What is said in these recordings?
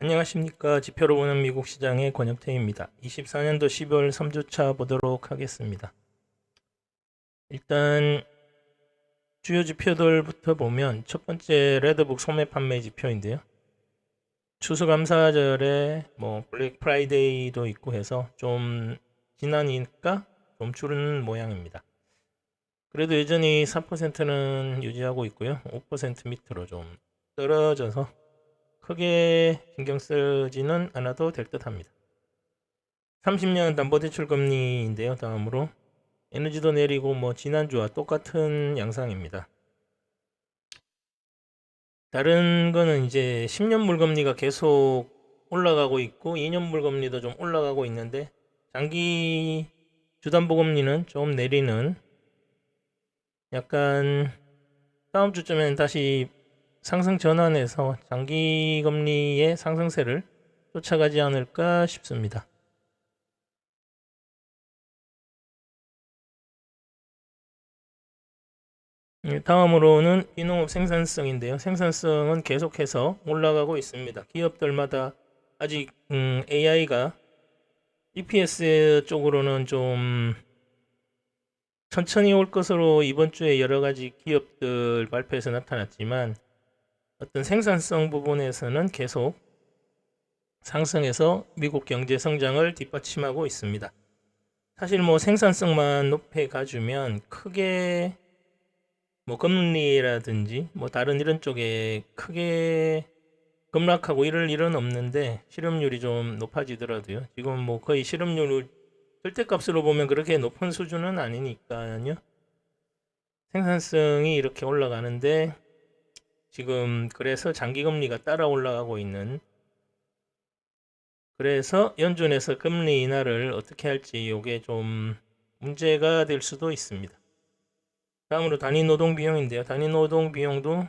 안녕하십니까. 지표로 보는 미국 시장의 권혁태입니다. 24년도 12월 3주차 보도록 하겠습니다. 일단 주요 지표들부터 보면 첫 번째 레드북 소매 판매 지표인데요. 추수감사절에 블랙 프라이데이도 있고 해서 좀 지나니까 좀 줄은 모양입니다. 그래도 여전히 4%는 유지하고 있고요. 5% 밑으로 좀 떨어져서 크게 신경 쓰지는 않아도 될 듯 합니다. 30년 담보대출 금리인데요. 다음으로 에너지도 내리고 지난주와 똑같은 양상입니다. 다른 거는 이제 10년 물금리가 계속 올라가고 있고 2년 물금리도 좀 올라가고 있는데 장기 주담보금리는 좀 내리는, 약간 다음 주쯤에는 다시 상승 전환해서 장기 금리의 상승세를 쫓아가지 않을까 싶습니다. 다음으로는 비농업 생산성인데요. 생산성은 계속해서 올라가고 있습니다. 기업들마다 아직 AI가 EPS 쪽으로는 좀 천천히 올 것으로 이번 주에 여러 가지 기업들 발표에서 나타났지만 어떤 생산성 부분에서는 계속 상승해서 미국 경제 성장을 뒷받침하고 있습니다. 사실 생산성만 높여 가주면 크게 금리라든지 다른 이런 쪽에 크게 급락하고 이럴 일은 없는데, 실업률이 좀 높아지더라도요. 지금 거의 실업률 절대값으로 보면 그렇게 높은 수준은 아니니까요. 생산성이 이렇게 올라가는데 지금 그래서 장기금리가 따라 올라가고 있는, 그래서 연준에서 금리 인하를 어떻게 할지 이게 좀 문제가 될 수도 있습니다. 다음으로 단위 노동 비용인데요. 단위 노동 비용도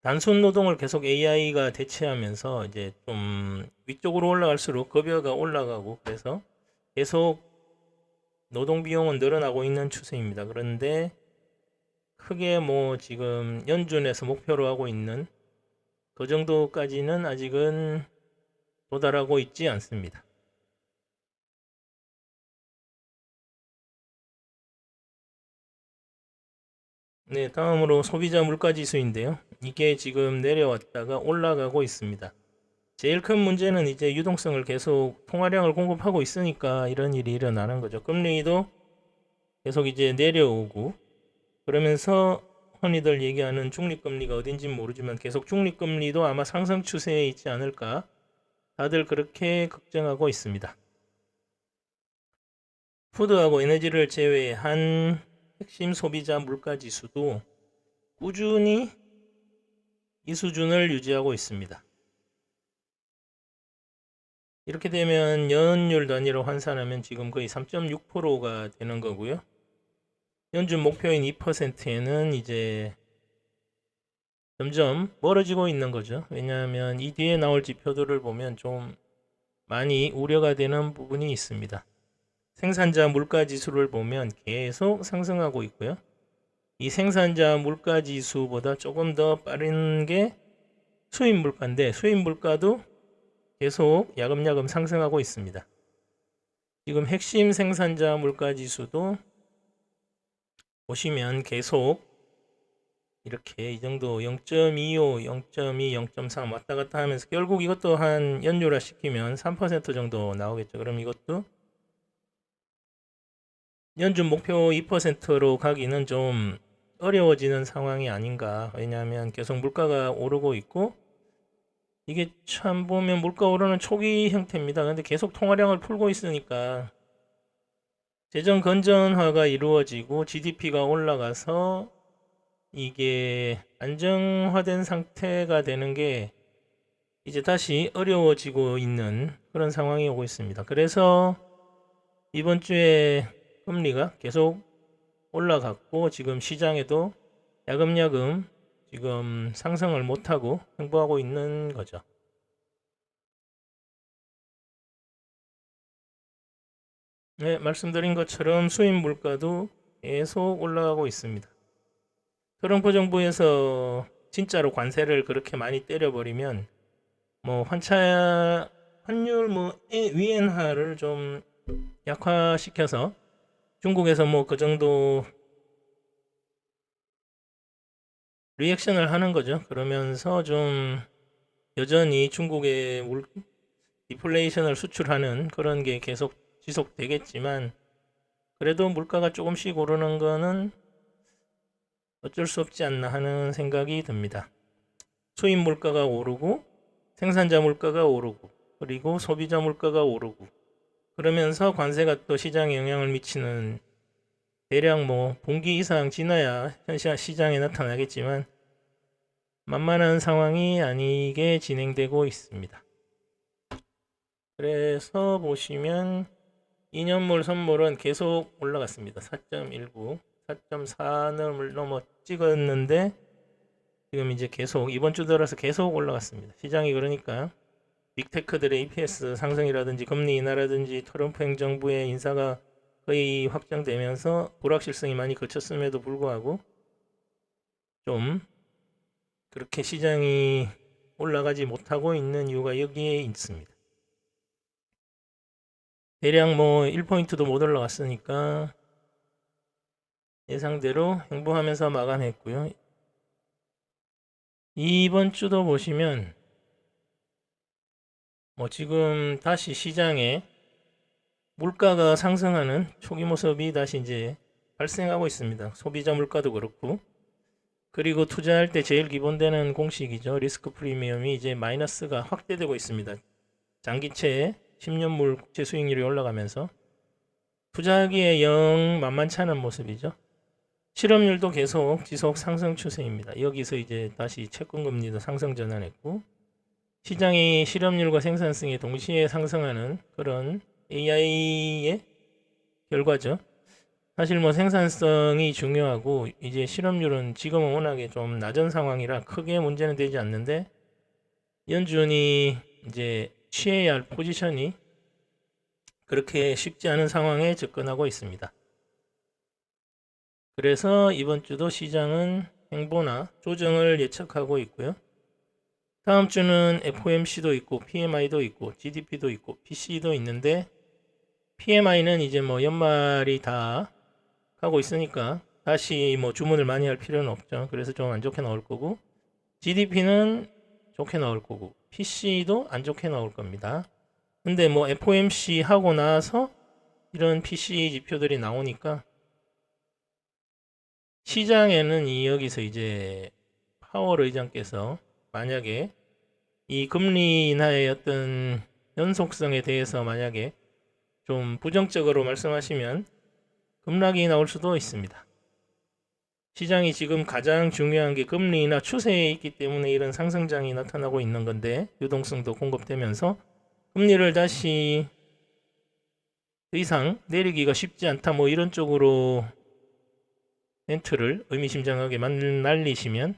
단순 노동을 계속 AI가 대체하면서 이제 좀 위쪽으로 올라갈수록 급여가 올라가고, 그래서 계속 노동 비용은 늘어나고 있는 추세입니다. 그런데 크게 지금 연준에서 목표로 하고 있는 그 정도까지는 아직은 도달하고 있지 않습니다. 네, 다음으로 소비자 물가 지수인데요. 이게 지금 내려왔다가 올라가고 있습니다. 제일 큰 문제는 이제 유동성을 계속 통화량을 공급하고 있으니까 이런 일이 일어나는 거죠. 금리도 계속 이제 내려오고, 그러면서 흔히들 얘기하는 중립금리가 어딘지 모르지만 계속 중립금리도 아마 상승 추세에 있지 않을까, 다들 그렇게 걱정하고 있습니다. 푸드하고 에너지를 제외한 핵심 소비자 물가 지수도 꾸준히 이 수준을 유지하고 있습니다. 이렇게 되면 연율 단위로 환산하면 지금 거의 3.6%가 되는 거고요. 연준 목표인 2%에는 이제 점점 멀어지고 있는 거죠. 왜냐하면 이 뒤에 나올 지표들을 보면 좀 많이 우려가 되는 부분이 있습니다. 생산자 물가 지수를 보면 계속 상승하고 있고요. 이 생산자 물가 지수보다 조금 더 빠른 게 수입 물가인데, 수입 물가도 계속 야금야금 상승하고 있습니다. 지금 핵심 생산자 물가 지수도 보시면 계속 이렇게 이 정도 0.25, 0.2, 0.3 왔다 갔다 하면서 결국 이것도 한 연율화 시키면 3% 정도 나오겠죠. 그럼 이것도 연준 목표 2%로 가기는 좀 어려워지는 상황이 아닌가. 왜냐하면 계속 물가가 오르고 있고, 이게 참 보면 물가 오르는 초기 형태입니다. 근데 계속 통화량을 풀고 있으니까 재정 건전화가 이루어지고 GDP가 올라가서 이게 안정화된 상태가 되는 게 이제 다시 어려워지고 있는 그런 상황이 오고 있습니다. 그래서 이번 주에 금리가 계속 올라갔고, 지금 시장에도 야금야금 지금 상승을 못하고 횡보하고 있는 거죠. 네, 말씀드린 것처럼 수입 물가도 계속 올라가고 있습니다. 트럼프 정부에서 진짜로 관세를 그렇게 많이 때려버리면 뭐 환율 뭐 위엔화를 좀 약화시켜서 중국에서 뭐 그 정도 리액션을 하는 거죠. 그러면서 좀 여전히 중국의 디플레이션을 수출하는 그런 게 계속 지속되겠지만 그래도 물가가 조금씩 오르는 거는 어쩔 수 없지 않나 하는 생각이 듭니다. 수입 물가가 오르고 생산자 물가가 오르고 그리고 소비자 물가가 오르고 그러면서 관세가 또 시장에 영향을 미치는 대략 뭐 분기 이상 지나야 현실 시장에 나타나겠지만 만만한 상황이 아니게 진행되고 있습니다. 그래서 보시면 2년물 선물은 계속 올라갔습니다. 4.19, 4.4을 넘어 찍었는데 지금 이제 계속 이번 주 들어서 계속 올라갔습니다. 시장이 그러니까 빅테크들의 EPS 상승이라든지 금리 인하라든지 트럼프 행정부의 인사가 거의 확정되면서 불확실성이 많이 거쳤음에도 불구하고 좀 그렇게 시장이 올라가지 못하고 있는 이유가 여기에 있습니다. 대략 뭐 1포인트도 못 올라갔으니까 예상대로 행보하면서 마감했고요. 이번 주도 보시면 뭐 지금 다시 시장에 물가가 상승하는 초기 모습이 다시 이제 발생하고 있습니다. 소비자 물가도 그렇고 그리고 투자할 때 제일 기본되는 공식이죠. 리스크 프리미엄이 이제 마이너스가 확대되고 있습니다. 장기채 10년물 국채 수익률이 올라가면서 투자하기에 영 만만치 않은 모습이죠. 실업률도 계속 지속 상승 추세입니다. 여기서 이제 다시 채권 금리도 상승 전환했고 시장이 실업률과 생산성이 동시에 상승하는 그런 AI의 결과죠. 사실 뭐 생산성이 중요하고 이제 실업률은 지금은 워낙에 좀 낮은 상황이라 크게 문제는 되지 않는데 연준이 이제 취해야 할 포지션이 그렇게 쉽지 않은 상황에 접근하고 있습니다. 그래서 이번 주도 시장은 행보나 조정을 예측하고 있고요. 다음 주는 FOMC도 있고 PMI도 있고 GDP도 있고 PC도 있는데 PMI는 이제 뭐 연말이 다 가고 있으니까 다시 뭐 주문을 많이 할 필요는 없죠. 그래서 좀 안 좋게 나올 거고 GDP는 좋게 나올 거고 PC도 안 좋게 나올 겁니다. 근데 뭐 FOMC 하고 나서 이런 PC 지표들이 나오니까 시장에는 여기서 이제 파월 의장께서 만약에 이 금리 인하의 어떤 연속성에 대해서 만약에 좀 부정적으로 말씀하시면 급락이 나올 수도 있습니다. 시장이 지금 가장 중요한 게 금리 인하 추세에 있기 때문에 이런 상승장이 나타나고 있는 건데 유동성도 공급되면서 금리를 다시 더 이상 내리기가 쉽지 않다 뭐 이런 쪽으로 멘트를 의미심장하게 날리시면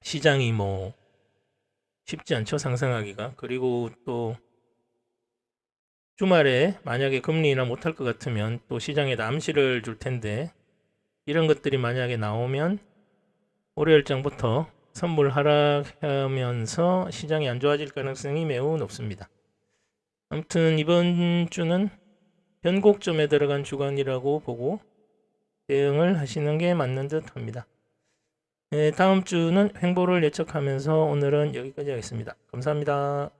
시장이 뭐 쉽지 않죠 상승하기가. 그리고 또 주말에 만약에 금리 인하 못할 것 같으면 또 시장에 암시를 줄 텐데 이런 것들이 만약에 나오면 월요일장부터 선물 하락하면서 시장이 안 좋아질 가능성이 매우 높습니다. 아무튼 이번 주는 변곡점에 들어간 주간이라고 보고 대응을 하시는 게 맞는 듯 합니다. 네, 다음 주는 횡보를 예측하면서 오늘은 여기까지 하겠습니다. 감사합니다.